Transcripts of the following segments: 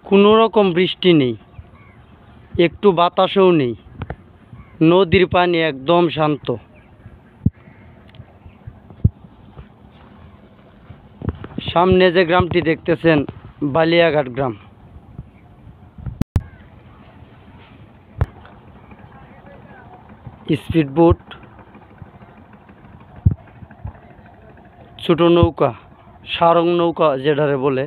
কোনো রকম বৃষ্টি নেই, একটু বাতাসও নেই, নদীর পানি একদম শান্ত। সামনে যে গ্রামটি দেখতেছেন বালিয়াঘাট গ্রাম। স্পিডবোট, ছোট নৌকা, সারং নৌকা যেটারে বলে,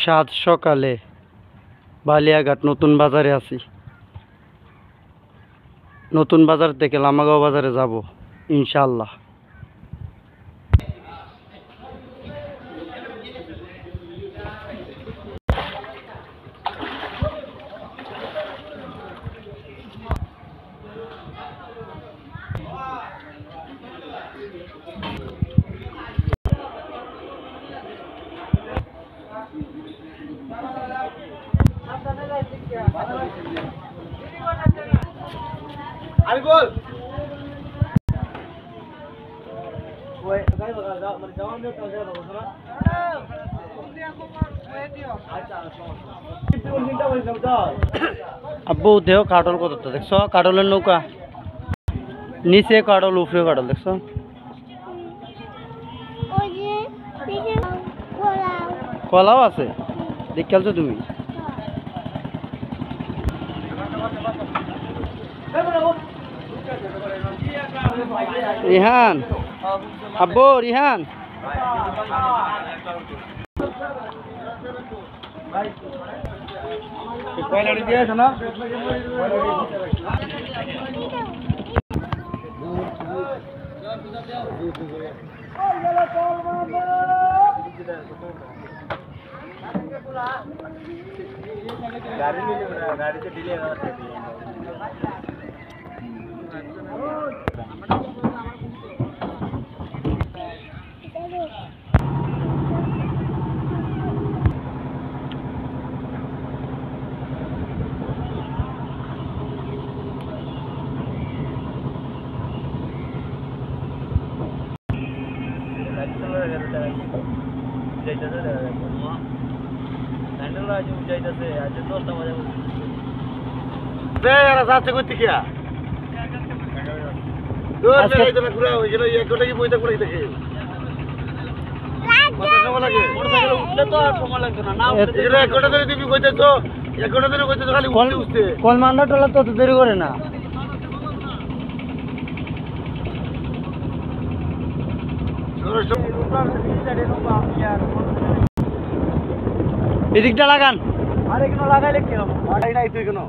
সাত সকালে বালিয়াঘাট নতুন বাজারে আছি। নতুন বাজার থেকে লামাগাঁও বাজারে যাব ইনশাআল্লাহ। আমি বল আব্বু দেহ কাটল কতটা দেখছো? কাটলের নৌকা নিচে কাটল, উপরে কাটল দেখছো? কলাও আছে, দেখে আলছো তুমি? রিহান, আব্বু রিহান, কয়লাড়ি দিয়ে আছে না? गाड़ी ले गाड़ी से डिले हो रहा কলমান্ডা টলা তত দেরি করে না। এদিকটা লাগান, আরে কেন লাগাইলে কেন আড়াই নাই তুই কেন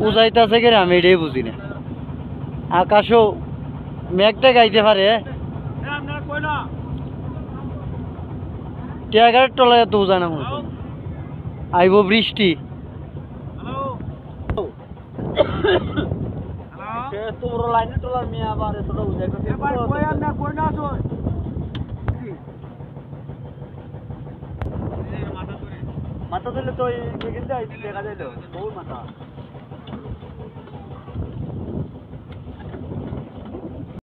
উজাইতেছে কে আমি এটাই বুঝি না। আকাশও মেঘটা গাইতে পারে, টিয়াগারের টলায় তো উজায় না মনে হয়। আইব বৃষ্টি। তোর লাইনে টলার মেয়ে আবার এতটা উজাই করতে মাথা ধরলে তো দেখা যায় তো মাথা